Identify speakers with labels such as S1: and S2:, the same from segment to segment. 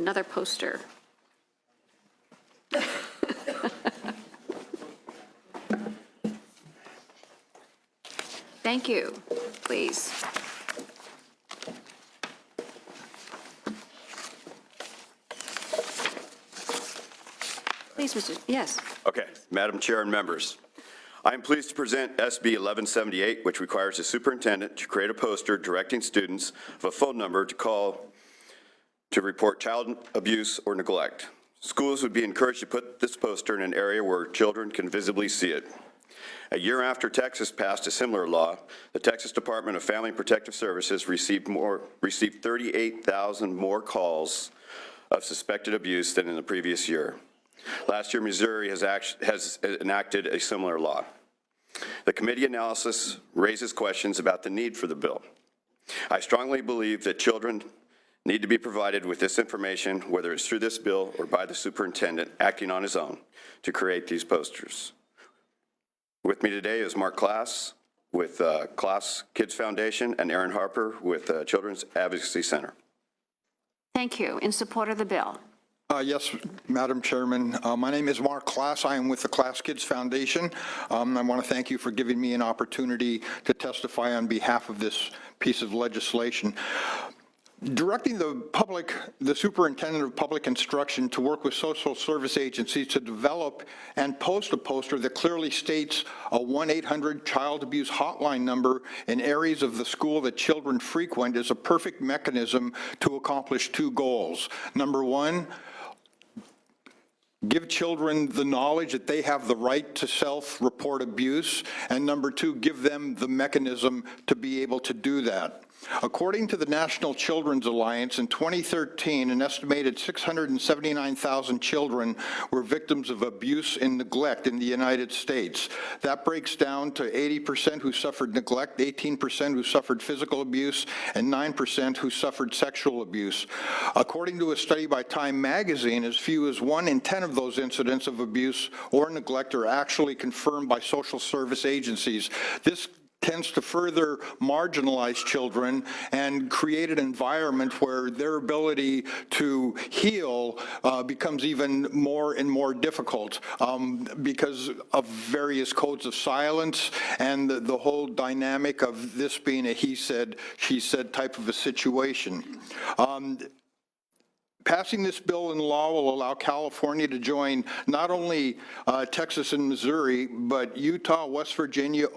S1: another poster. Thank you. Please. Please, Mr. Yes.
S2: Okay, Madam Chair and members, I am pleased to present SB 1178, which requires the superintendent to create a poster directing students of a phone number to call to report child abuse or neglect. Schools would be encouraged to put this poster in an area where children can visibly see it. A year after Texas passed a similar law, the Texas Department of Family and Protective Services received 38,000 more calls of suspected abuse than in the previous year. Last year, Missouri has enacted a similar law. The committee analysis raises questions about the need for the bill. I strongly believe that children need to be provided with this information, whether it's through this bill or by the superintendent acting on his own to create these posters. With me today is Mark Klass with Klass Kids Foundation and Aaron Harper with Children's Advocacy Center.
S1: Thank you. In support of the bill.
S3: Yes, Madam Chairman. My name is Mark Klass. I am with the Klass Kids Foundation. I want to thank you for giving me an opportunity to testify on behalf of this piece of legislation. Directing the superintendent of public instruction to work with social service agencies to develop and post a poster that clearly states a 1-800 child abuse hotline number in areas of the school that children frequent is a perfect mechanism to accomplish two goals. Number one, give children the knowledge that they have the right to self-report abuse, and number two, give them the mechanism to be able to do that. According to the National Children's Alliance, in 2013, an estimated 679,000 children were victims of abuse and neglect in the United States. That breaks down to 80% who suffered neglect, 18% who suffered physical abuse, and 9% who suffered sexual abuse. According to a study by Time Magazine, as few as 1 in 10 of those incidents of abuse or neglect are actually confirmed by social service agencies. This tends to further marginalize children and create an environment where their ability to heal becomes even more and more difficult because of various codes of silence and the whole dynamic of this being a he said, she said type of a situation. Passing this bill into law will allow California to join not only Texas and Missouri, but Utah, West Virginia,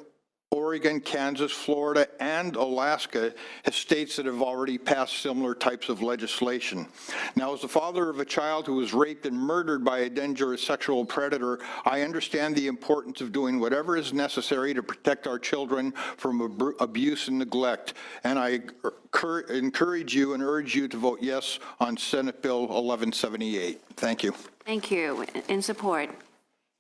S3: Oregon, Kansas, Florida, and Alaska as states that have already passed similar types of legislation. Now, as the father of a child who was raped and murdered by a dangerous sexual predator, I understand the importance of doing whatever is necessary to protect our children from abuse and neglect. And I encourage you and urge you to vote yes on Senate Bill 1178. Thank you.
S1: Thank you. In support.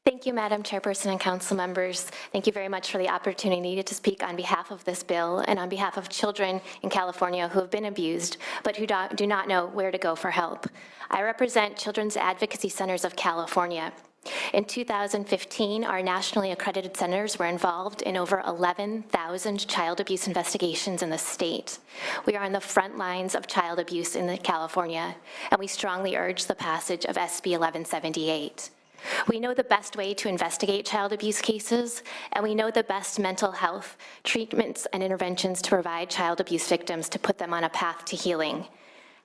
S4: Thank you, Madam Chairperson and council members. Thank you very much for the opportunity to speak on behalf of this bill and on behalf of children in California who have been abused, but who do not know where to go for help. I represent Children's Advocacy Centers of California. In 2015, our nationally accredited centers were involved in over 11,000 child abuse investigations in the state. We are on the front lines of child abuse in California, and we strongly urge the passage of SB 1178. We know the best way to investigate child abuse cases, and we know the best mental health treatments and interventions to provide child abuse victims to put them on a path to healing.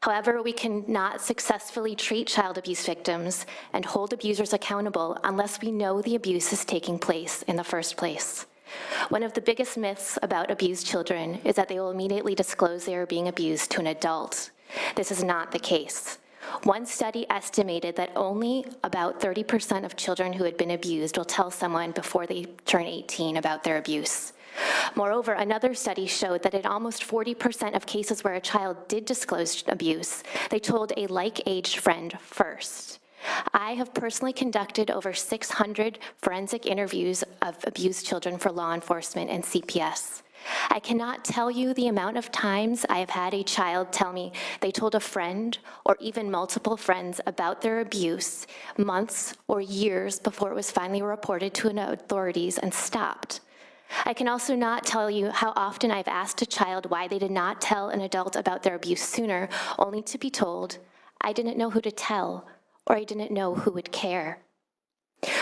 S4: However, we cannot successfully treat child abuse victims and hold abusers accountable unless we know the abuse is taking place in the first place. One of the biggest myths about abused children is that they will immediately disclose they are being abused to an adult. This is not the case. One study estimated that only about 30% of children who had been abused will tell someone before they turn 18 about their abuse. Moreover, another study showed that in almost 40% of cases where a child did disclose abuse, they told a like-aged friend first. I have personally conducted over 600 forensic interviews of abused children for law enforcement and CPS. I cannot tell you the amount of times I have had a child tell me they told a friend or even multiple friends about their abuse months or years before it was finally reported to authorities and stopped. I can also not tell you how often I've asked a child why they did not tell an adult about their abuse sooner, only to be told, I didn't know who to tell, or I didn't know who would care.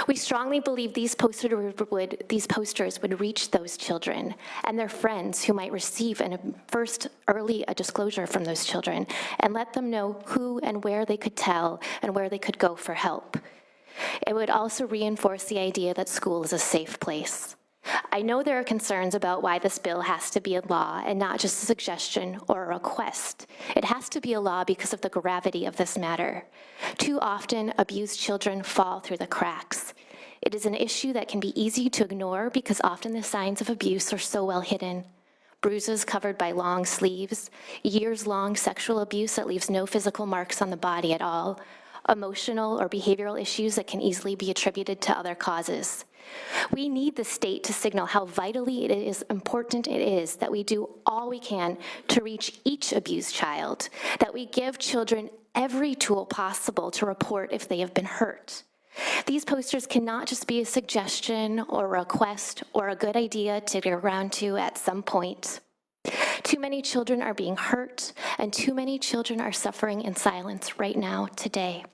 S4: We strongly believe these posters would reach those children and their friends who might receive a disclosure from those children and let them know who and where they could tell and where they could go for help. It would also reinforce the idea that school is a safe place. I know there are concerns about why this bill has to be a law and not just a suggestion or a request. It has to be a law because of the gravity of this matter. Too often, abused children fall through the cracks. It is an issue that can be easy to ignore because often the signs of abuse are so well hidden. Bruises covered by long sleeves, years-long sexual abuse that leaves no physical marks on the body at all, emotional or behavioral issues that can easily be attributed to other causes. We need the state to signal how vitally important it is that we do all we can to reach each abused child, that we give children every tool possible to report if they have been hurt. These posters cannot just be a suggestion or a request or a good idea to get around to at some point. Too many children are being hurt, and too many children are suffering in silence right now, today.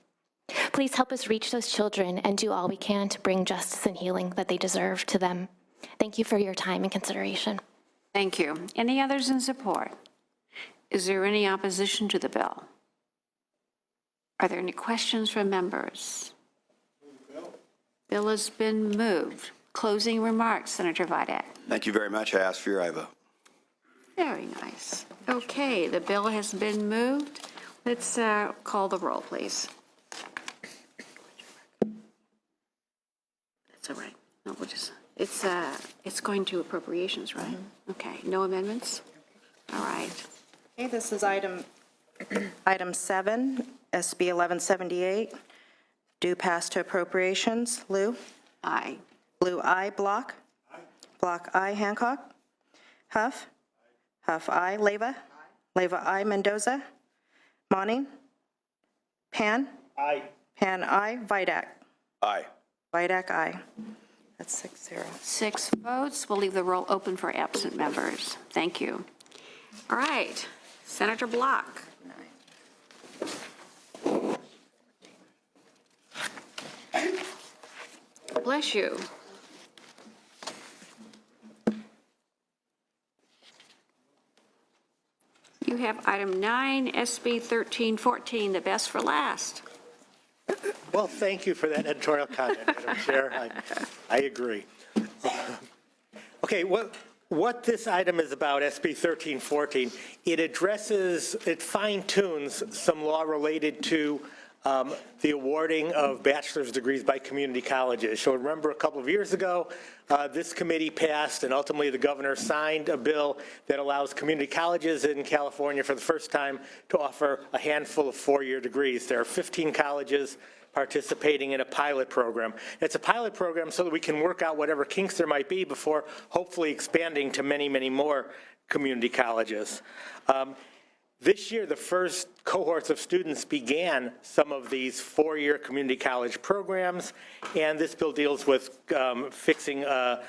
S4: Please help us reach those children and do all we can to bring justice and healing that they deserve to them. Thank you for your time and consideration.
S1: Thank you. Any others in support? Is there any opposition to the bill? Are there any questions from members? Bill has been moved. Closing remarks, Senator Vidak.
S2: Thank you very much. I ask for your aye vote.
S1: Very nice. Okay, the bill has been moved. Let's call the roll, please. That's all right. No, we'll just, it's going to appropriations, right? Okay, no amendments? All right.
S5: Okay, this is item 7, SB 1178, due pass to appropriations. Lou?
S1: Aye.
S5: Lou, I. Block? Block, I. Hancock? Huff? Huff, I. Leyva? Leyva, I. Mendoza? Monning? Pan?
S6: Aye.
S5: Pan, I. Vidak?
S2: Aye.
S5: Vidak, I. That's 6-0.
S1: 6 votes. We'll leave the roll open for absent members. Thank you. All right, Senator Block. Bless you. You have item 9, SB 1314, the best for last.
S6: Well, thank you for that editorial comment, Madam Chair. I agree. Okay, what this item is about, SB 1314, it fine-tunes some law related to the awarding of bachelor's degrees by community colleges. So remember a couple of years ago, this committee passed and ultimately the governor signed a bill that allows community colleges in California for the first time to offer a handful of 4-year degrees. There are 15 colleges participating in a pilot program. It's a pilot program so that we can work out whatever kinks there might be before hopefully expanding to many, many more community colleges. This year, the first cohorts of students began some of these 4-year community college programs, and this bill deals with correcting a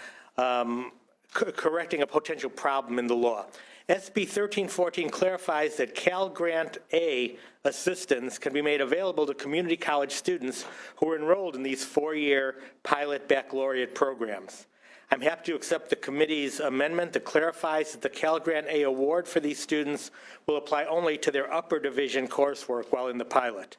S6: potential problem in the law. SB 1314 clarifies that Cal Grant A assistance can be made available to community college students who are enrolled in these 4-year pilot baccalaureate programs. I'm happy to accept the committee's amendment that clarifies that the Cal Grant A award for these students will apply only to their upper division coursework while in the pilot.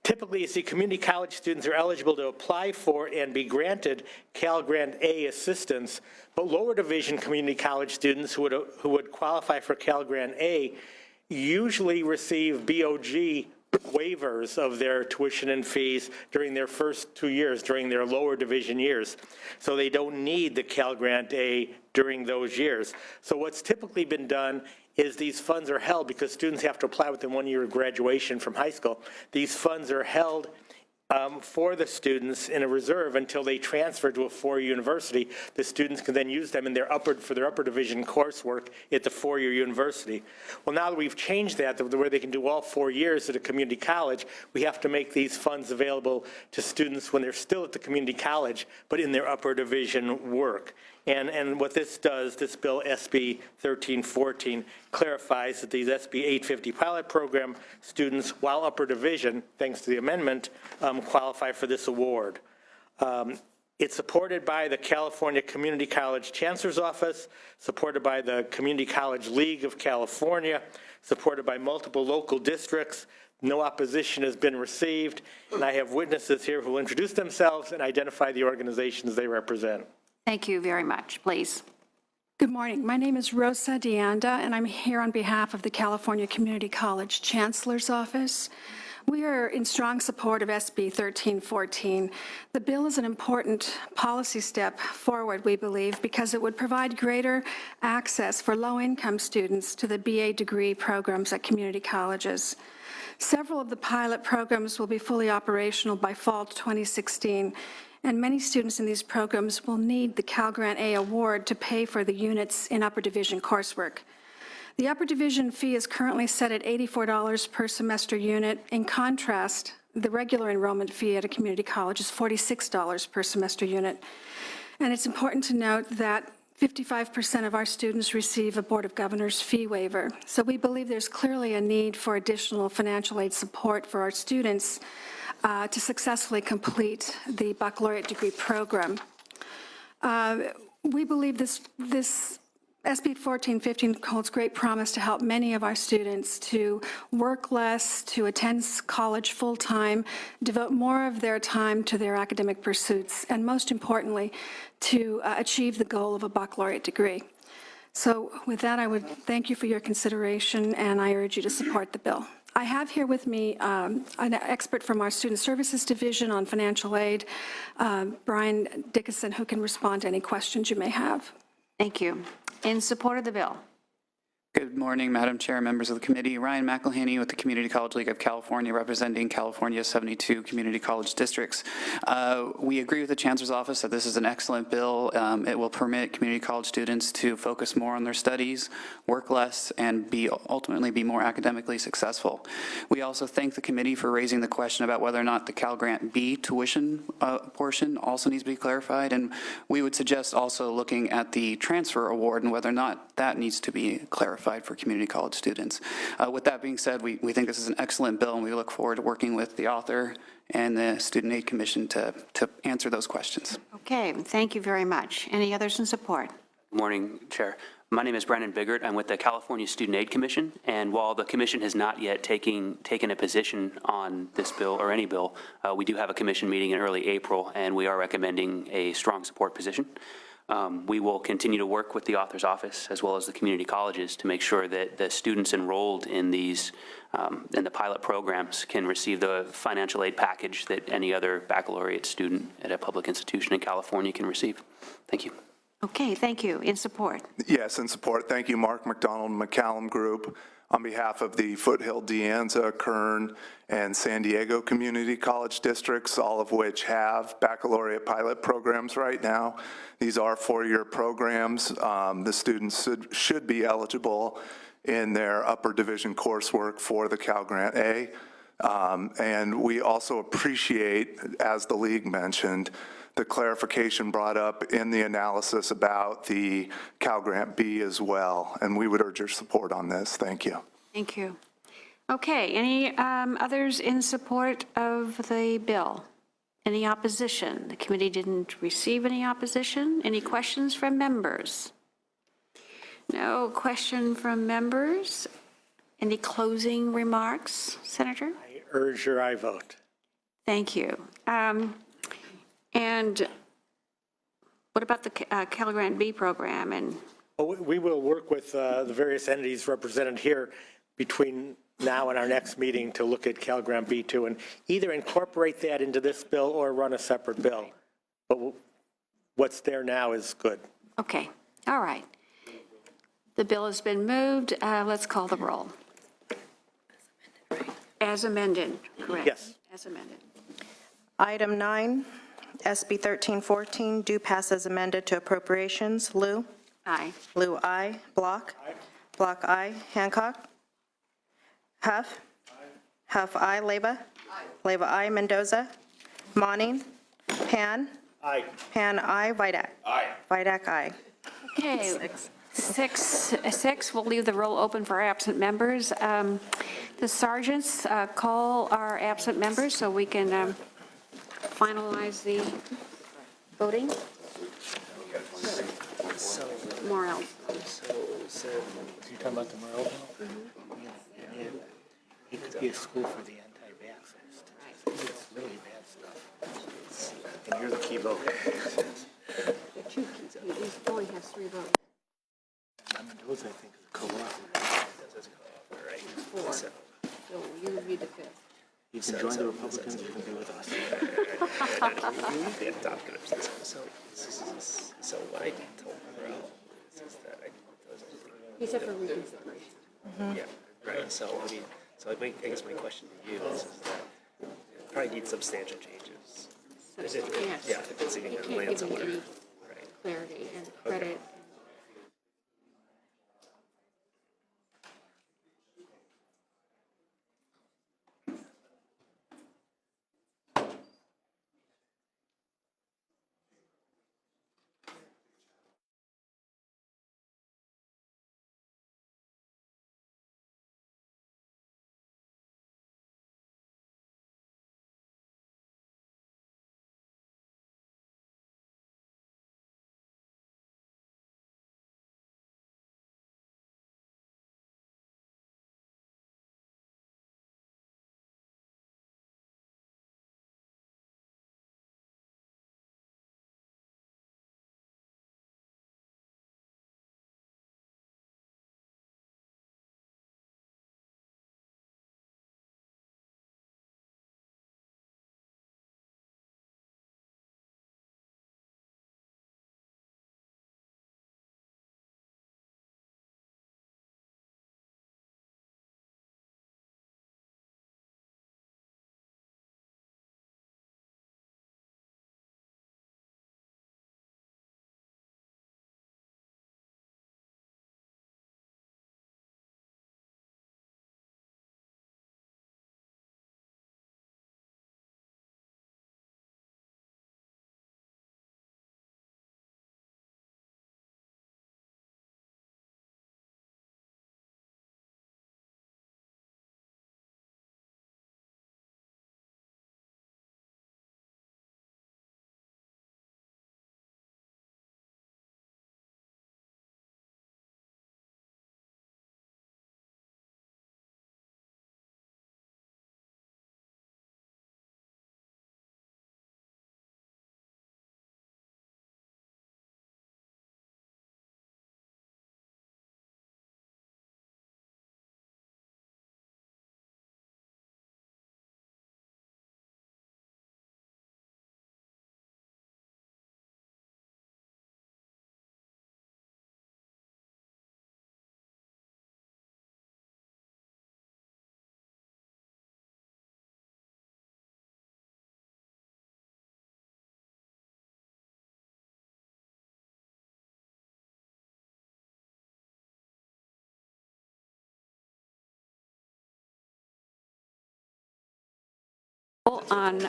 S6: Typically, you see community college students are eligible to apply for and be granted Cal Grant A assistance, but lower division community college students who would qualify for Cal Grant A usually receive BOG waivers of their tuition and fees during their first 2 years, during their lower division years. So they don't need the Cal Grant A during those years. So what's typically been done is these funds are held because students have to apply within 1 year of graduation from high school. These funds are held for the students in a reserve until they transfer to a 4-year university. The students can then use them in for their upper division coursework at the 4-year university. Well, now that we've changed that, where they can do all 4 years at a community college, we have to make these funds available to students when they're still at the community college, but in their upper division work. And what this does, this bill, SB 1314, clarifies that these SB 850 pilot program students, while upper division, thanks to the amendment, qualify for this award. It's supported by the California Community College Chancellor's Office, supported by the Community College League of California, supported by multiple local districts. No opposition has been received, and I have witnesses here who will introduce themselves and identify the organizations they represent.
S1: Thank you very much. Please.
S7: Good morning. My name is Rosa Deanda, and I'm here on behalf of the California Community College Chancellor's Office. We are in strong support of SB 1314. The bill is an important policy step forward, we believe, because it would provide greater access for low-income students to the BA degree programs at community colleges. Several of the pilot programs will be fully operational by fall 2016, and many students in these programs will need the Cal Grant A award to pay for the units in upper division coursework. The upper division fee is currently set at $84 per semester unit. In contrast, the regular enrollment fee at a community college is $46 per semester unit. And it's important to note that 55% of our students receive a Board of Governors fee waiver. So we believe there's clearly a need for additional financial aid support for our students to successfully complete the baccalaureate degree program. We believe this SB 1415 holds great promise to help many of our students to work less, to attend college full-time, devote more of their time to their academic pursuits, and most importantly, to achieve the goal of a baccalaureate degree. So with that, I would thank you for your consideration, and I urge you to support the bill. I have here with me an expert from our Student Services Division on financial aid, Brian Dickinson, who can respond to any questions you may have.
S1: Thank you. In support of the bill.
S8: Good morning, Madam Chair, members of the committee. Ryan McElhaney with the Community College League of California, representing California's 72 community college districts. We agree with the Chancellor's Office that this is an excellent bill. It will permit community college students to focus more on their studies, work less, and ultimately be more academically successful. We also thank the committee for raising the question about whether or not the Cal Grant B tuition portion also needs to be clarified, and we would suggest also looking at the transfer award and whether or not that needs to be clarified for community college students. With that being said, we think this is an excellent bill, and we look forward to working with the author and the Student Aid Commission to answer those questions.
S1: Okay, thank you very much. Any others in support?
S9: Good morning, Chair. My name is Brennan Biggert. I'm with the California Student Aid Commission, and while the commission has not yet taken a position on this bill or any bill, we do have a commission meeting in early April, and we are recommending a strong support position. We will continue to work with the author's office as well as the community colleges to make sure that the students enrolled in these in the pilot programs can receive the financial aid package that any other baccalaureate student at a public institution in California can receive. Thank you.
S1: Okay, thank you. In support?
S10: Yes, in support. Thank you, Mark McDonald, McCallum Group. On behalf of the Foothill, De Anza, Kern, and San Diego Community College districts, all of which have baccalaureate pilot programs right now. These are four-year programs. The students should be eligible in their upper division coursework for the Cal Grant A. And we also appreciate, as the league mentioned, the clarification brought up in the analysis about the Cal Grant B as well, and we would urge your support on this. Thank you.
S1: Thank you. Okay, any others in support of the bill? Any opposition? The committee didn't receive any opposition. Any questions from members? No question from members. Any closing remarks, Senator?
S6: I urge your aye vote.
S1: Thank you. And what about the Cal Grant B program? And
S6: We will work with the various entities represented here between now and our next meeting to look at Cal Grant B2 and either incorporate that into this bill or run a separate bill. But what's there now is good.
S1: okay, all right. The bill has been moved. Let's call the roll. As amended, correct?
S6: Yes.
S1: As amended.
S5: Item 9, SB 1314, do pass as amended to appropriations. Lou?
S1: Aye.
S5: Lou, aye. Block?
S6: Aye.
S5: Block, aye. Hancock? Huff? Aye. Huff, aye. Leyva? Aye. Leyva, aye. Mendoza? Monning? Pan?
S6: Aye.
S5: Pan, aye. Vidak.
S2: Aye.
S5: Vidak, aye.
S1: Okay, six, we'll leave the roll open for absent members. The sergeants call our absent members so we can finalize the voting. Morale.
S6: So you're talking about the Morrell bill? Yeah. He could be a school for the anti-vaxxers. It's really bad stuff. And you're the key voter.
S1: He only has 3 votes.
S6: Mendoza, I think, is a co-op.
S1: Four. So you would be the 5th.
S6: You can join the Republicans, you can be with us.
S11: So what I told Morrell is that
S1: He said for reconsideration.
S11: yeah, right, so I guess my question to you is that probably need substantial changes.
S1: Yes.
S11: Yeah, if it's even
S1: He
S11: going to
S1: can't
S11: land
S1: give me
S11: somewhere.
S1: any
S11: Right.
S1: clarity and credit. On,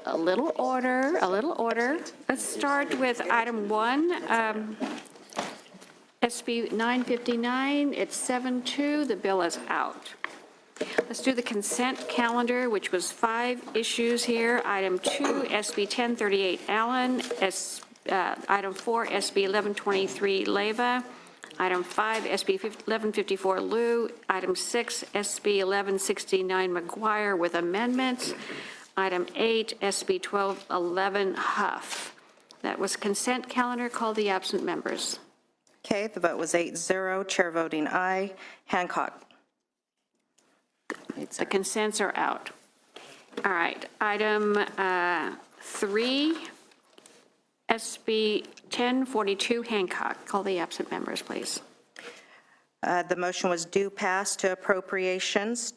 S1: a little order. Let's start with item 1, SB 959, it's 7-2, the bill is out. Let's do the consent calendar, which was 5 issues here. Item 2, SB 1038 Allen, item 4, SB 1123 Leyva, item 5, SB 1154 Liu, item 6, SB 1169 McGuire with amendments, item 8, SB 1211 Huff. That was consent calendar. Call the absent members.
S5: Okay, the vote was 8-0, chair voting aye. Hancock.
S1: The consents are out. All right, item 3, SB 1042 Hancock. Call the absent members, please.
S5: The motion was due pass to appropriations.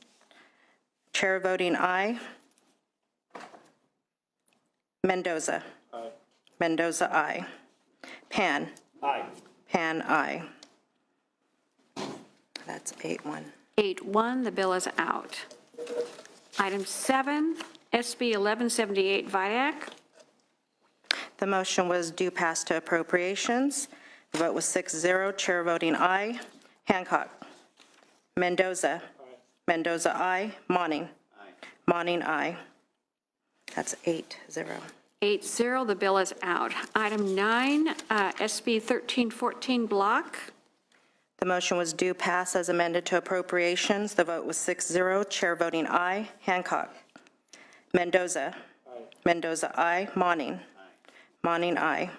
S5: Chair voting aye. Mendoza. Aye. Mendoza, aye. Pan.
S6: Aye.
S5: Pan, aye. That's 8-1.
S1: 8-1, the bill is out. Item 7, SB 1178 VIAC.
S5: The motion was due pass to appropriations. The vote was 6-0, chair voting aye. Hancock. Mendoza. Mendoza, aye. Monning. Monning, aye. That's 8-0.
S1: 8-0, the bill is out. Item 9, SB 1314 block.
S5: The motion was due pass as amended to appropriations. The vote was 6-0, chair voting aye. Hancock. Mendoza. Mendoza, aye. Monning. Monning, aye.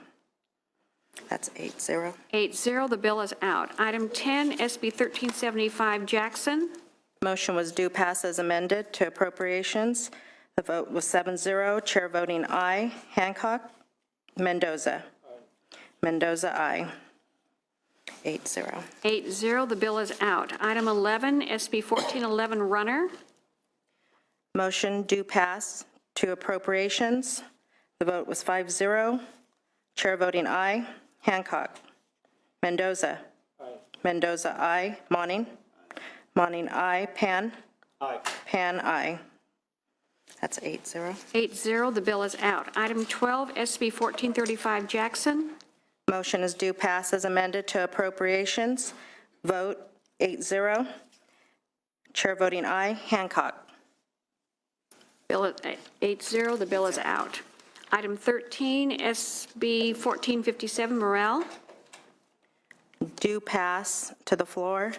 S5: That's 8-0.
S1: 8-0, the bill is out. Item 10, SB 1375 Jackson.
S5: Motion was due pass as amended to appropriations. The vote was 7-0, chair voting aye. Hancock. Mendoza. Mendoza, aye. 8-0.
S1: 8-0, the bill is out. Item 11, SB 1411 Runner.
S5: Motion due pass to appropriations. The vote was 5-0, chair voting aye. Hancock. Mendoza. Mendoza, aye. Monning. Monning, aye. Pan. Pan, aye. That's 8-0.
S1: 8-0, the bill is out. Item 12, SB 1435 Jackson.
S5: Motion is due pass as amended to appropriations. Vote 8-0. Chair voting aye. Hancock.
S1: Bill is 8-0, the bill is out. Item 13, SB 1457 Morel.
S5: Due pass to the floor.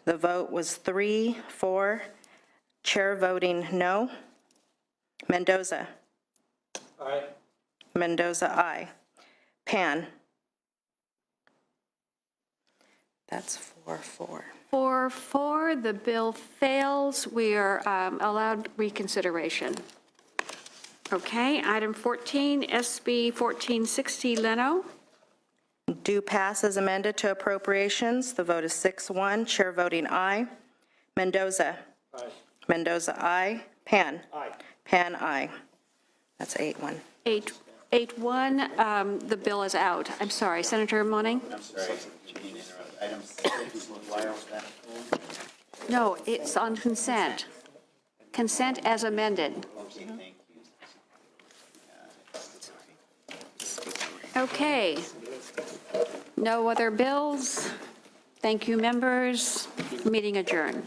S5: The vote was 3-4. Chair voting no. Mendoza. Aye. Mendoza, aye. Pan. That's 4-4.
S1: 4-4, the bill fails. We are allowed reconsideration. Okay, item 14, SB 1460 Leno.
S5: Due pass as amended to appropriations. The vote is 6-1. Chair voting aye. Mendoza. Aye. Mendoza, aye. Pan. Aye. Pan, aye. That's 8-1.
S1: 8-1, the bill is out. I'm sorry, Senator Monning?
S12: I'm sorry, item 6, why was that pulled?
S1: No, it's on consent. Consent as amended.
S12: Okay, thank you.
S1: Okay. No other bills. Thank you, members. Meeting adjourned.